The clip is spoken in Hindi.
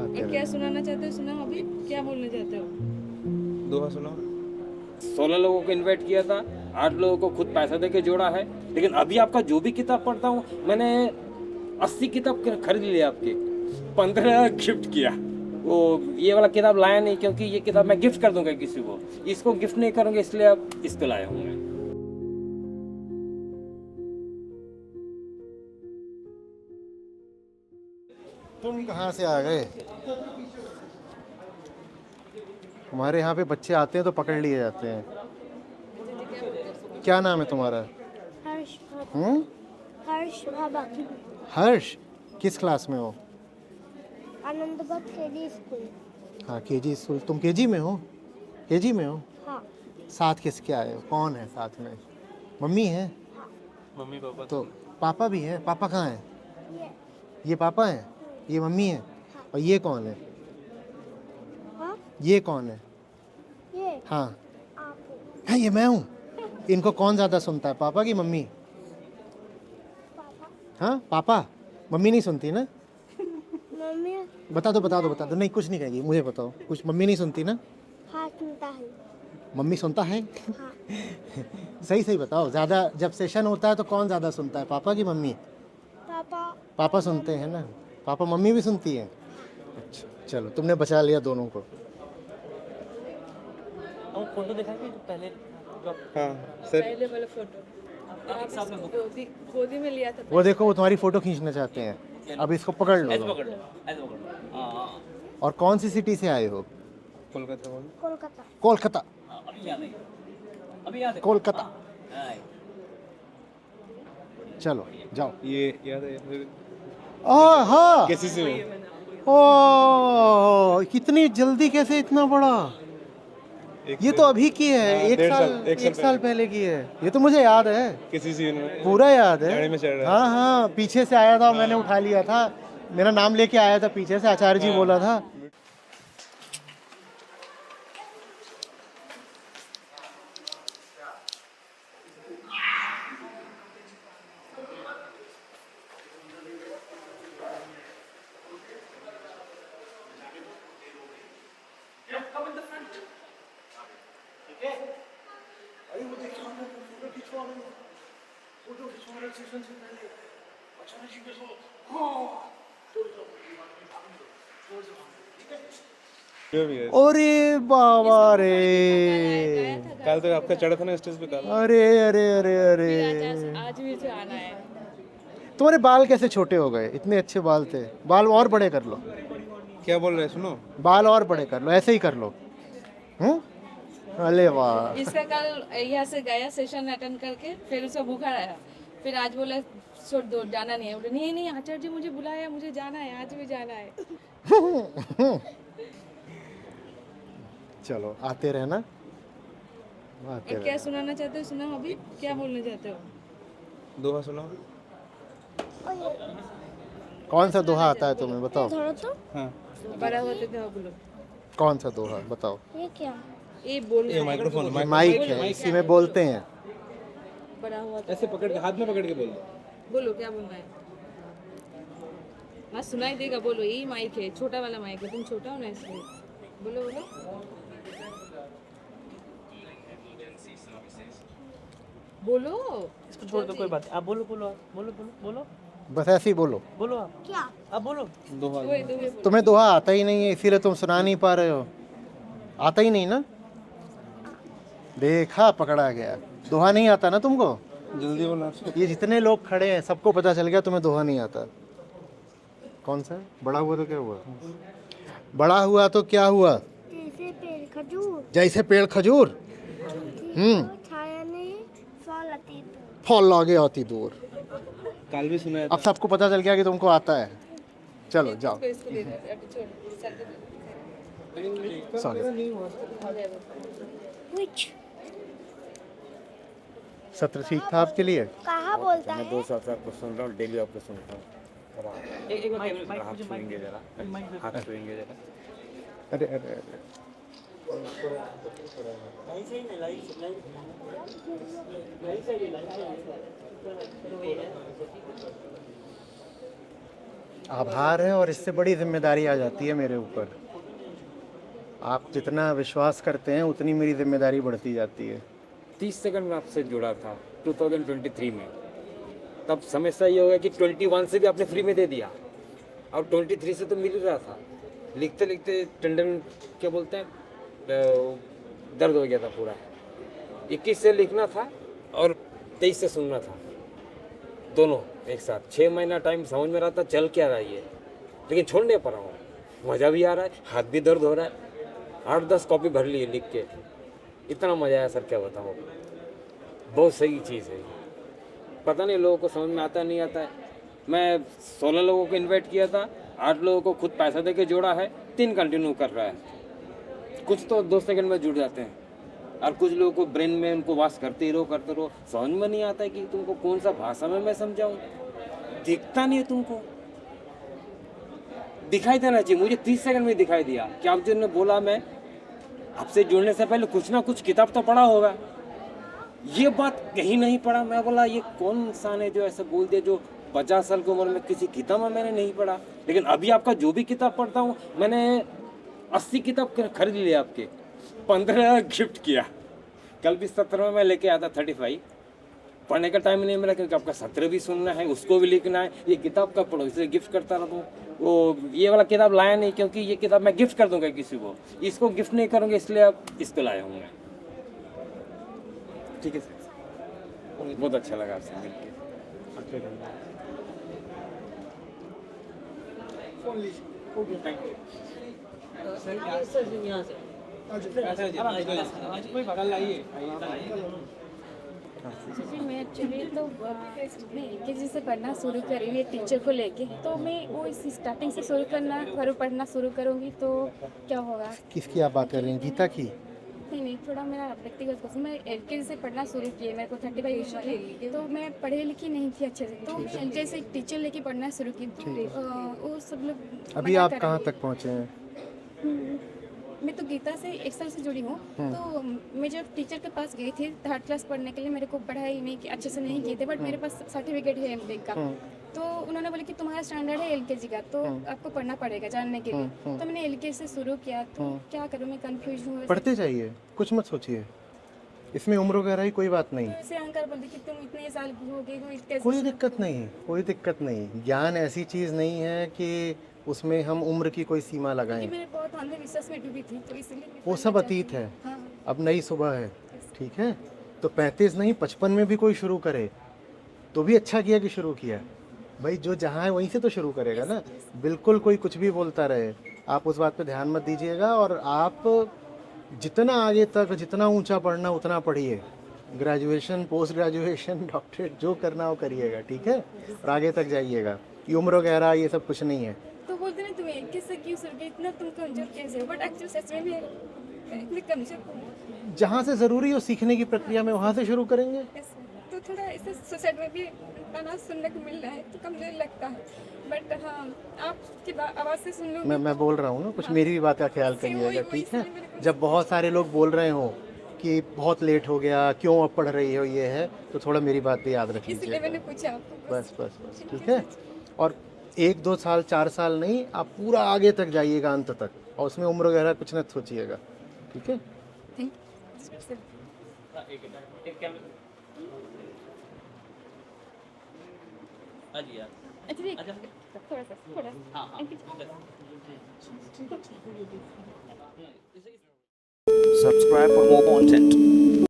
क्या सुनाना चाहते हो सुनाओ, अभी क्या बोलना चाहते हो? दोहा सुनाओ। 16 लोगों को इनवाइट किया था, 8 लोगों को खुद पैसा दे के जोड़ा है। लेकिन अभी आपका जो भी किताब पढ़ता हूँ, मैंने 80 किताब खरीद लिया आपके, 15 गिफ्ट किया। वो ये वाला किताब लाया नहीं, क्योंकि ये किताब मैं गिफ्ट कर दूंगा किसी को, इसको गिफ्ट नहीं करूंगा, इसलिए अब इसको लाया हूँ मैं। तुम कहाँ से आ गए? हमारे यहाँ पे बच्चे आते हैं तो पकड़ लिए जाते हैं। क्या नाम है तुम्हारा? हर्ष हम्म? हर्ष भाभा हर्ष। किस क्लास में हो? आनंद बट केडी स्कूल। हाँ, केजी स्कूल। तुम केजी में हो? केजी में हो? हाँ। साथ किसके आए हो? कौन है साथ में? मम्मी है? मम्मी पापा तो पापा भी है? पापा कहाँ है? ये ये पापा है, ये मम्मी है, और ये कौन है? हाँ ये कौन है? ये हाँ आप हाँ, ये मैं हूँ। इनको कौन ज़्यादा सुनता है, पापा की मम्मी? पापा हाँ, पापा। मम्मी नहीं सुनती ना? मम्मी बता दो। नहीं, कुछ नहीं कहेगी, मुझे बताओ। कुछ मम्मी नहीं सुनती ना? हाँ सुनता है। मम्मी सुनता है? हाँ सही बताओ। ज़्यादा जब सेशन होता है तो कौन ज़्यादा सुनता है, पापा की मम्मी? पापा पापा सुनते हैं ना। पापा मम्मी भी सुनती है। अच्छा, चलो तुमने बचा लिया दोनों को। फोटो दिखाएंगे जो पहले हाँ सर। पहले वाला फोटो आप गोदी में लिया था। वो देखो, वो तुम्हारी फोटो खींचना चाहते हैं। अब इसको पकड़ लो। और कौन सी सिटी से आए हो? कोलकाता बोलो। कोलकाता। कोलकाता। कोलकाता। चलो जाओ। ये याद है? हाँ। कैसे से हो? ओ, कितनी जल्दी, कैसे इतना बड़ा? ये तो अभी की है। हाँ, एक साल पहले की है। ये तो मुझे याद है, किसी सीन में पूरा याद है। गाड़ी में चढ़ रहा हाँ हाँ, पीछे से आया था, मैंने उठा लिया था। मेरा नाम लेके आया था पीछे से, आचार्य जी बोला था। जो भी है। अरे बाबा रे, कल तो आपका चढ़ा था ना स्टेज पे कल। अरे अरे अरे अरे, आज भी जो आना है। तुम्हारे बाल कैसे छोटे हो गए? इतने अच्छे बाल थे। बाल और बड़े कर लो। क्या बोल रहे हैं सुनो? बाल और बड़े कर लो, ऐसे ही कर लो। अरे वाह। इसका कल यहाँ से गया सेशन अटेंड करके, फिर उसका बुखार आया, फिर आज बोला छोड़ दो, जाना नहीं है। बोले नहीं आचार्य जी मुझे बुलाया, मुझे जाना है, आज भी जाना है। चलो आते रहना, आते क्या रहना। सुनाना चाहते हो सुनाओ, अभी क्या बोलना चाहते हो? दोहा सुनाओ। कौन सा दोहा आता है तुम्हें, बताओ। धरो तो। हाँ बड़ा होते थे बोलो। कौन सा दोहा बताओ। ये क्या? ये बोल ये माइक्रोफोन माइक है, इसी में बोलते हैं। बड़ा हुआ था। ऐसे पकड़ के, हाथ में पकड़ के बोलो। बोलो क्या बोलना है। हाँ सुनाई देगा, बोलो। यही माइक है, छोटा वाला माइक है, तुम छोटा हो ना इसलिए। बोलो बोलो। बोलो। इसको छोड़ दो, कोई बात नहीं। आप बोलो बोलो बोलो बोलो बोलो बस ऐसे ही बोलो। बोलो आप क्या? आप बोलो। दोहा तुम्हें दोहा आता ही नहीं है, इसीलिए तुम सुना नहीं पा रहे हो। आता ही नहीं ना? देखा, पकड़ा गया। दोहा नहीं आता ना तुमको? जल्दी बोलना। ये जितने लोग खड़े हैं सबको पता चल गया तुम्हें दोहा नहीं आता। कौन सा? बड़ा हुआ तो क्या हुआ? बड़ा हुआ तो क्या हुआ? जैसे पेड़ खजूर। जैसे पेड़ खजूर। छाया नहीं, फल अति दूर। फल लागे आती दूर। कल भी सुनाया अब सबको पता चल गया कि तुमको आता है। चलो जाओ। इसको दे दो, अभी छोड़, सर दे दो। सॉरी। Which? सत्र ठीक था आपके लिए? कहाँ बोलता है? 2 साल से आपको सुन रहा हूँ, डेली आपको सुनता हूँ। एक माइक माइक मुझे माइक जरा माइक हाथ छुएंगे जरा। अरे अरे अरे, आभार है और इससे बड़ी जिम्मेदारी आ जाती है मेरे ऊपर। आप जितना विश्वास करते हैं उतनी मेरी जिम्मेदारी बढ़ती जाती है। 30 सेकंड में आपसे जुड़ा था 2023 में, तब समस्या ये हो गया कि 21 से भी आपने फ्री में दे दिया और 23 से तो मिल ही रहा था। लिखते लिखते टेंडन क्या बोलते हैं दर्द हो गया था पूरा। 21 से लिखना था और 23 से सुनना था, दोनों एक साथ। 6 महीना टाइम समझ में रहा था चल क्या रहा है ये, लेकिन छोड़ नहीं पा रहा हूँ। मज़ा भी आ रहा है, हाथ भी दर्द हो रहा है। 8-10 कॉपी भर ली लिख के, इतना मज़ा आया सर क्या बताऊँ। बहुत सही चीज़ है, पता नहीं लोगों को समझ में आता नहीं आता है। मैं 16 लोगों को इनवाइट किया था, 8 लोगों को खुद पैसा दे के जोड़ा है, 3 कंटिन्यू कर रहा है। कुछ तो 2 सेकंड में जुड़ जाते हैं और कुछ लोगों को ब्रेन में उनको वास करते रहो। समझ में नहीं आता है कि तुमको कौन सा भाषा में मैं समझाऊं। दिखता नहीं है तुमको, दिखाई देना चाहिए। मुझे 30 सेकंड में दिखाई दिया कि आप जिन्होंने बोला मैं आपसे जुड़ने से पहले कुछ ना कुछ किताब तो पढ़ा होगा। ये बात कहीं नहीं पढ़ा। मैं बोला ये कौन इंसान है जो ऐसा बोल दिया, जो 50 साल की उम्र में किसी किताब में मैंने नहीं पढ़ा। लेकिन अभी आपका जो भी किताब पढ़ता हूँ, मैंने 80 किताब खरीद लिए आपके, 15 गिफ्ट किया। कल भी 17 में मैं लेके आया था 35। पढ़ने का टाइम नहीं मिला क्योंकि आपका 17 भी सुनना है, उसको भी लिखना है। ये किताब कब पढ़ो, इसलिए गिफ्ट करता रहता हूँ। वो ये वाला किताब लाया नहीं क्योंकि ये किताब मैं गिफ्ट कर दूंगा किसी को, इसको गिफ्ट नहीं करूँगा, इसलिए अब इसको लाया हूँ मैं। ठीक है सर, बहुत अच्छा लगा आपसे मिलकर। जी मैं एक्चुअली तो मैं LKG से पढ़ना शुरू करी हुई टीचर को लेके, तो मैं वो इस स्टार्टिंग से शुरू पढ़ना शुरू करूँगी तो क्या होगा। किसकी आप बात कर रही हैं, गीता की? नहीं, थोड़ा मेरा व्यक्तिगत क्वेश्चन। मैं LKG से पढ़ना शुरू किया, मेरे को 35 ईयर्स थे, तो मैं पढ़ी लिखी नहीं थी अच्छे से, तो LKG से एक टीचर लेके पढ़ना शुरू की। वो सब लोग अभी आप कहाँ तक पहुँचे हैं? मैं तो गीता से 1 साल से जुड़ी हूँ। तो मैं जब टीचर के पास गई थी 3rd क्लास पढ़ने के लिए, मेरे को पढ़ाई नहीं की अच्छे से नहीं किए थे, बट मेरे पास सर्टिफिकेट है MBA का। तो उन्होंने बोला कि तुम्हारा स्टैंडर्ड है LKG का, तो आपको पढ़ना पड़ेगा जानने के लिए। तो मैंने LKG से शुरू किया, तो क्या करूँ मैं कंफ्यूज हूँ। पढ़ते जाइए, कुछ मत सोचिए, इसमें उम्र वगैरह की कोई बात नहीं। वैसे अंकल बोलते कि तुम इतने साल हो गए हो, कैसे। कोई दिक्कत नहीं, कोई दिक्कत नहीं। ज्ञान ऐसी चीज़ नहीं है कि उसमें हम उम्र की कोई सीमा लगाएं। मैं बहुत अंधविश्वास में डूबी थी, तो इसलिए वो सब अतीत है, हाँ। अब नई सुबह है, ठीक है। तो 35 नहीं 55 में भी कोई शुरू करे तो भी अच्छा किया कि शुरू किया। भाई जो जहाँ है वहीं से तो शुरू करेगा ना। बिल्कुल कोई कुछ भी बोलता रहे, आप उस बात पे ध्यान मत दीजिएगा। और आप जितना आगे तक, जितना ऊंचा पढ़ना उतना पढ़िए। ग्रेजुएशन, पोस्ट ग्रेजुएशन, डॉक्टरेट, जो करना हो करिएगा, ठीक है। और आगे तक जाइएगा। ये उम्र वगैरह ये सब कुछ नहीं है। तो बोलते ना तुम्हें किससे क्यों शुरू किया, इतना तुम कमजोर कैसे हो, बट एक्चुअली सच में भी इतने कमजोर हूँ। जहाँ से ज़रूरी हो सीखने की प्रक्रिया में, वहाँ से शुरू करेंगे। तो थोड़ा ऐसे सोसाइटी में भी गाना सुनने को मिल रहा है तो कमजोर लगता है, बट हाँ आपकी आवाज़ से सुन लो। मैं बोल रहा हूँ ना, कुछ मेरी भी बात का ख्याल करिएगा, ठीक है। जब बहुत सारे लोग बोल रहे हो कि बहुत लेट हो गया, क्यों अब पढ़ रही हो, ये है, तो थोड़ा मेरी बात भी याद रख इसलिए मैंने लीजिएगा। पूछा आपको। बस ठीक है। और 1-2 साल 4 साल नहीं, आप पूरा आगे तक जाइएगा, अंत तक। और उसमें उम्र वगैरह कुछ न सोचिएगा, ठीक है। Thank you. अच्छा थोड़ा Subscribe for more content.